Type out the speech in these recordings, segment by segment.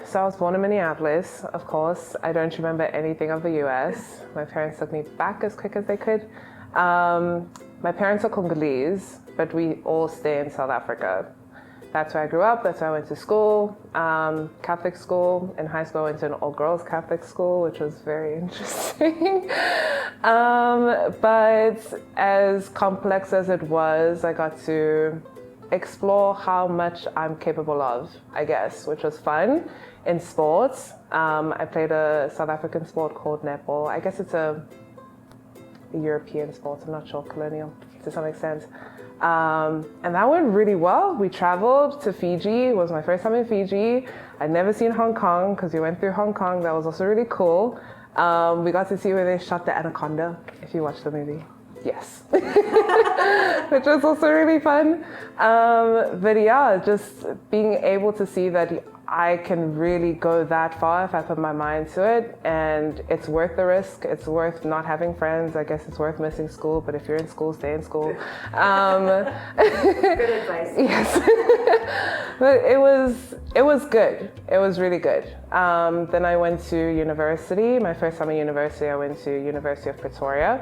So I was born in Minneapolis, of course. I don't remember anything of the US. My parents took me back as quick as they could. My parents are Congolese, but we all stay in South Africa. That's where I grew up, that's where I went to school, Catholic school. In high school I went to an all-girls Catholic school, which was very interesting. But as complex as it was, I got to explore how much I'm capable of, I guess, which was fun. In sports, I played a South African sport called netball. I guess it's a European sport, I'm not sure, colonial to some extent. And that went really well. We traveled to Fiji. It was my first time in Fiji. I'd never seen Hong Kong because we went through Hong Kong. That was also really cool. We got to see where they shot the anaconda, if you watched the movie. Yes. Which was also really fun. But yeah, just being able to see that I can really go that far if I put my mind to it, and it's worth the risk. It's worth not having friends. I guess it's worth missing school, but if you're in school, stay in school. Good advice. Yes. But it was good. It was really good. Then I went to university. My first time in university, I went to University of Pretoria,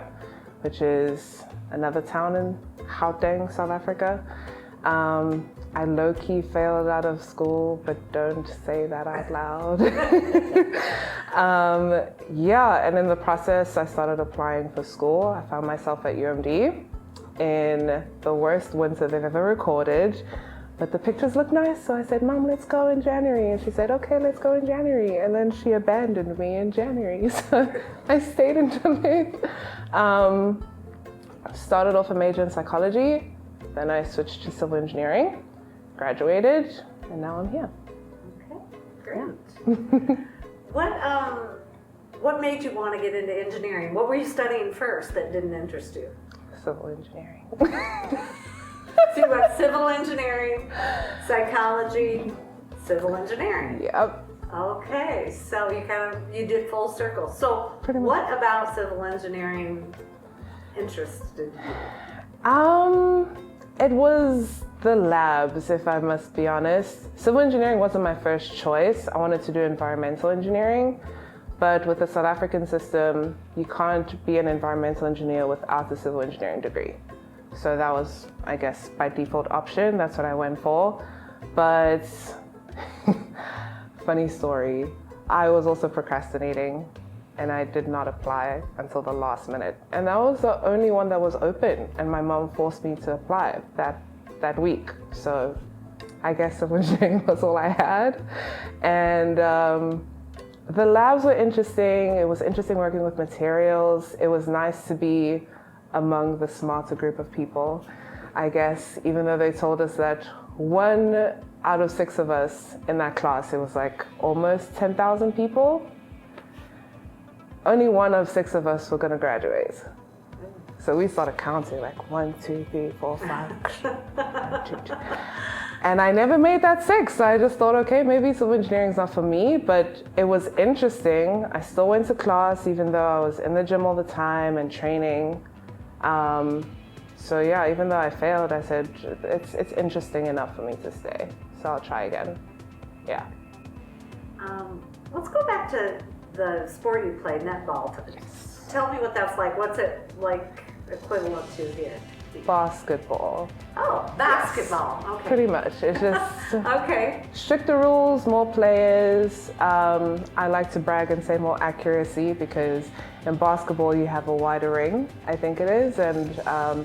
which is another town in Gauteng, South Africa. I low-key failed out of school, but don't say that out loud. Yeah, and in the process, I started applying for school. I found myself at UMD in the worst winter they've ever recorded, but the pictures look nice, so I said, Mom, let's go in January. And she said, okay, let's go in January. And then she abandoned me in January, so I stayed until late. Started off a major in psychology, then I switched to civil engineering, graduated, and now I'm here. Okay, great. Yeah. What made you want to get into engineering? What were you studying first that didn't interest you? Civil engineering. So you went civil engineering, psychology, civil engineering. Yep. Okay, so you did full circle. So what about civil engineering interested you? It was the labs, if I must be honest. Civil engineering wasn't my first choice. I wanted to do environmental engineering, but with the South African system, you can't be an environmental engineer without a civil engineering degree. So that was, I guess, by default option. That's what I went for. But funny story, I was also procrastinating, and I did not apply until the last minute. And that was the only one that was open, and my mom forced me to apply that week. So I guess civil engineering was all I had. And the labs were interesting. It was interesting working with materials. It was nice to be among the smarter group of people, I guess, even though they told us that 1 out of 6 of us in that class, it was like almost 10,000 people. Only 1 of 6 of us were gonna graduate. So we started counting like 1, 2, 3, 4, 5. 1, 2, 2. And I never made that 6. So I just thought, okay, maybe civil engineering is not for me, but it was interesting. I still went to class even though I was in the gym all the time and training. So yeah, even though I failed, I said, it's interesting enough for me to stay. So I'll try again. Yeah. Let's go back to the sport you played, netball. Tell me what that's like. What's it like equivalent to here? Basketball. Oh, basketball. Yes. Okay. Pretty much. It's just okay. Stricter rules, more players. I like to brag and say more accuracy because in basketball you have a wider ring, I think it is, and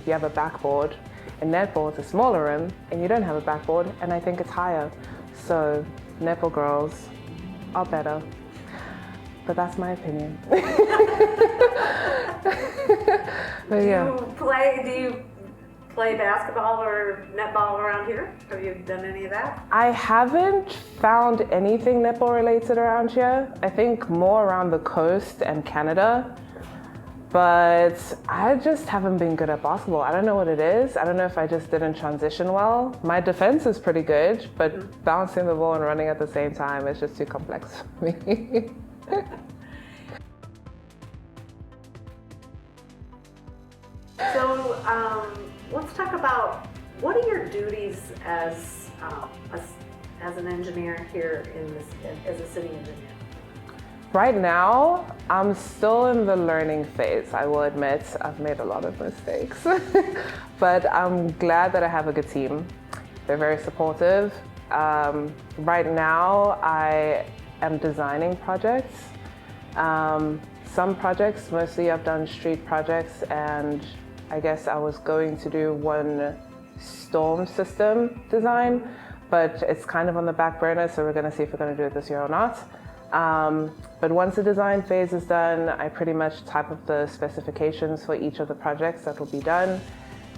you have a backboard. In netball it's a smaller rim and you don't have a backboard, and I think it's higher. So netball girls are better. But that's my opinion. But yeah. Do you play basketball or netball around here? Have you done any of that? I haven't found anything netball related around here. I think more around the coast and Canada. But I just haven't been good at basketball. I don't know what it is. I don't know if I just didn't transition well. My defense is pretty good, but bouncing the ball and running at the same time is just too complex for me. So let's talk about what are your duties as as an engineer here as a city engineer? Right now, I'm still in the learning phase. I will admit I've made a lot of mistakes, but I'm glad that I have a good team. They're very supportive. Right now, I am designing projects. Some projects, mostly I've done street projects, and I guess I was going to do one storm system design, but it's kind of on the back burner, so we're going to see if we're going to do it this year or not. But once the design phase is done, I pretty much type up the specifications for each of the projects that will be done.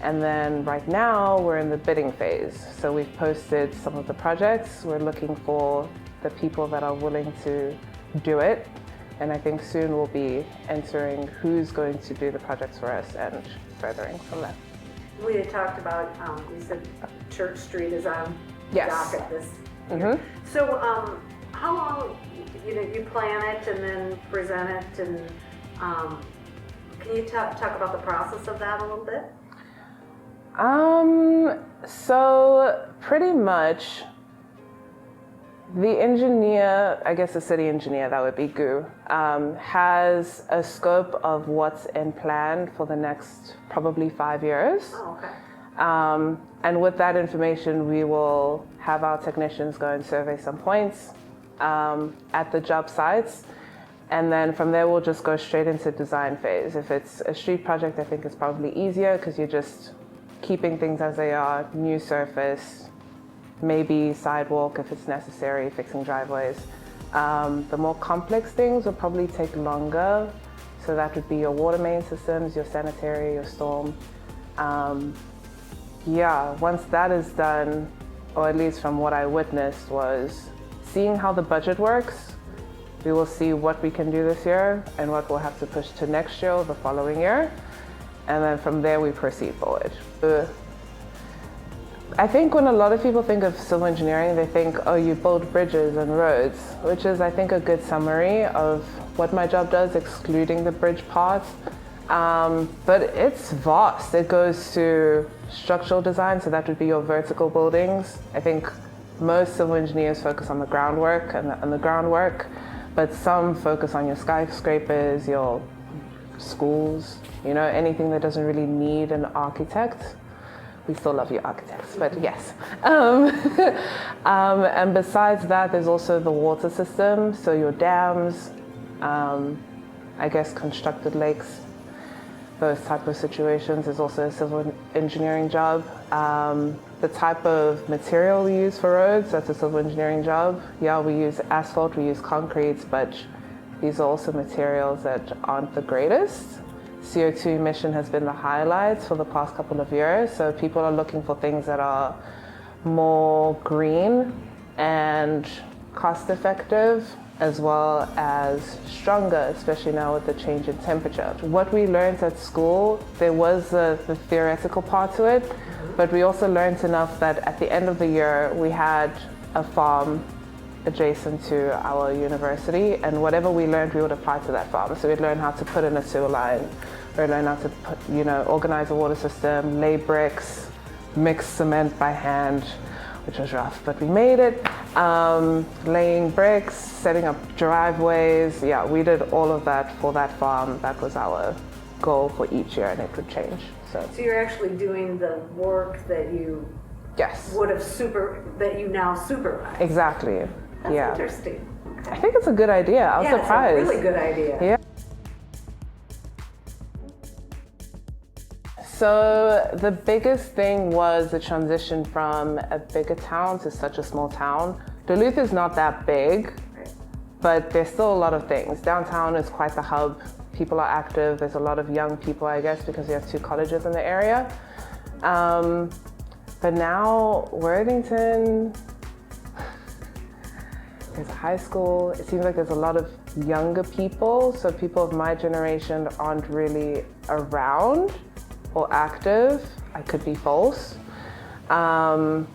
And then right now we're in the bidding phase. So we've posted some of the projects. We're looking for the people that are willing to do it. And I think soon we'll be entering who's going to do the projects for us and furthering from that. We had talked about, you said Church Street is on the Yes. docket this year. So how long, you plan it and then present it, and can you talk about the process of that a little bit? So pretty much the engineer, I guess the city engineer, that would be GU, has a scope of what's in plan for the next probably 5 years. Oh, okay. And with that information, we will have our technicians go and survey some points at the job sites. And then from there, we'll just go straight into design phase. If it's a street project, I think it's probably easier because you're just keeping things as they are, new surface, maybe sidewalk if it's necessary, fixing driveways. The more complex things will probably take longer. So that would be your water main systems, your sanitary, your storm. Once that is done, or at least from what I witnessed, was seeing how the budget works. We will see what we can do this year and what we'll have to push to next year or the following year. And then from there, we proceed forward. I think when a lot of people think of civil engineering, they think, oh, you build bridges and roads, which is, I think, a good summary of what my job does, excluding the bridge part. But it's vast. It goes to structural design, so that would be your vertical buildings. I think most civil engineers focus on the groundwork and the groundwork, but some focus on your skyscrapers, your schools, anything that doesn't really need an architect. We still love you architects, but yes. And besides that, there's also the water system, so your dams, I guess constructed lakes, those type of situations is also a civil engineering job. The type of material we use for roads, that's a civil engineering job. Yeah, we use asphalt, we use concrete, but these are also materials that aren't the greatest. CO2 emission has been the highlight for the past couple of years, so people are looking for things that are more green and cost effective, as well as stronger, especially now with the change in temperature. What we learned at school, there was the theoretical part to it, but we also learned enough that at the end of the year, we had a farm adjacent to our university, and whatever we learned, we would apply to that farm. So we'd learn how to put in a sewer line, we'd learn how to organize a water system, lay bricks, mix cement by hand, which was rough, but we made it. Laying bricks, setting up driveways. Yeah, we did all of that for that farm. That was our goal for each year, and it would change. So you're actually doing the work that you would have that you now supervise. Exactly. That's interesting. Okay. I think it's a good idea. I was surprised. It's a really good idea. Yeah. So the biggest thing was the transition from a bigger town to such a small town. Duluth is not that big, but there's still a lot of things. Downtown is quite the hub. People are active. There's a lot of young people, I guess, because we have 2 colleges in the area. But now Worthington, there's a high school. It seems like there's a lot of younger people. So people of my generation aren't really around or active. I could be false. So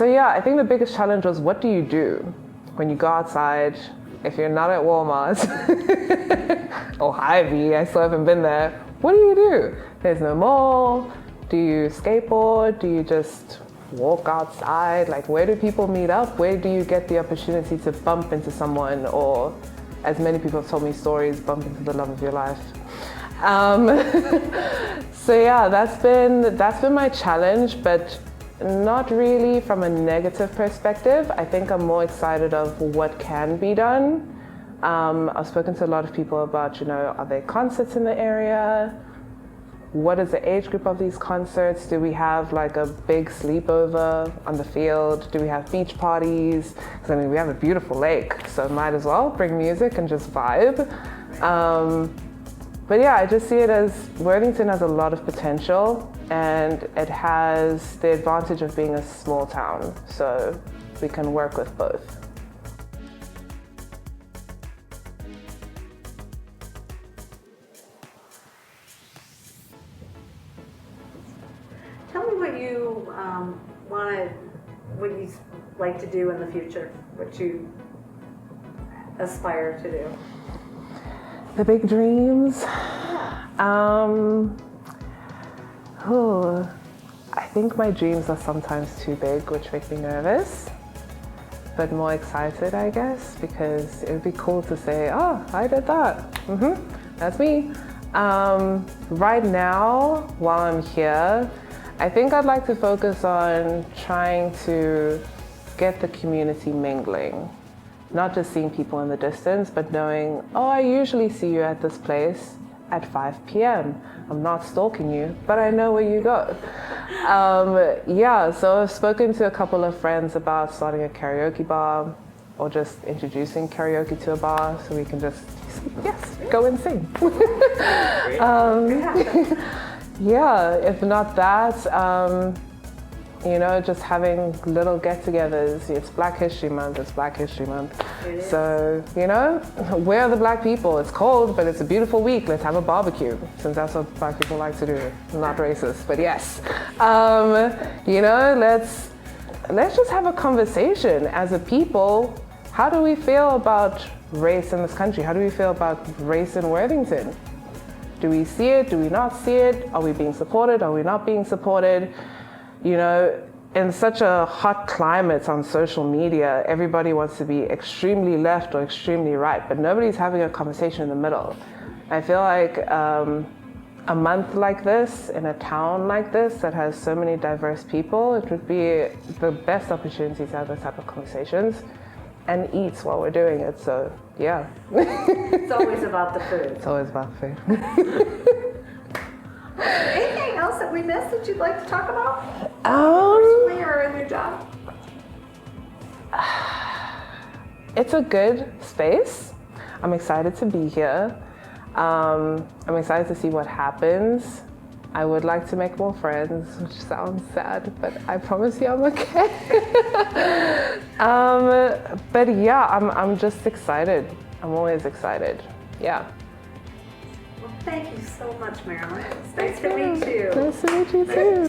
yeah, I think the biggest challenge was, what do you do when you go outside if you're not at Walmart or Hy-Vee? I still haven't been there. What do you do? There's no mall. Do you skateboard? Do you just walk outside? Like, where do people meet up? Where do you get the opportunity to bump into someone, or, as many people have told me stories, bump into the love of your life? So yeah, that's been my challenge, but not really from a negative perspective. I think I'm more excited of what can be done. I've spoken to a lot of people about, are there concerts in the area? What is the age group of these concerts? Do we have like a big sleepover on the field? Do we have beach parties? Because I mean, we have a beautiful lake, so might as well bring music and just vibe. But yeah, I just see it as Worthington has a lot of potential, and it has the advantage of being a small town, so we can work with both. Tell me what you what you like to do in the future, what you aspire to do. The big dreams. I think my dreams are sometimes too big, which make me nervous, but more excited, I guess, because it would be cool to say, oh, I did that. That's me. Right now, while I'm here, I think I'd like to focus on trying to get the community mingling. Not just seeing people in the distance, but knowing, oh, I usually see you at this place at 5 p.m. I'm not stalking you, but I know where you go. Yeah, so I've spoken to a couple of friends about starting a karaoke bar, or just introducing karaoke to a bar, so we can just, yes, go and sing. Yeah, if not that, just having little get-togethers. It's Black History Month, So, where are the black people? It's cold, but it's a beautiful week. Let's have a barbecue, since that's what black people like to do. I'm not racist, but yes. Let's just have a conversation as a people. How do we feel about race in this country? How do we feel about race in Worthington? Do we see it? Do we not see it? Are we being supported? Are we not being supported? In such a hot climate on social media, everybody wants to be extremely left or extremely right, but nobody's having a conversation in the middle. I feel like a month like this, in a town like this that has so many diverse people, it would be the best opportunity to have those type of conversations and eat while we're doing it, so yeah. It's always about the food. It's always about food. Anything else that we missed that you'd like to talk about? Personally or in your job? It's a good space. I'm excited to be here. I'm excited to see what happens. I would like to make more friends, which sounds sad, but I promise you I'm okay. But yeah, I'm just excited. I'm always excited. Yeah. Well, thank you so much, Marilyn. It's nice to meet you. Nice to meet you too.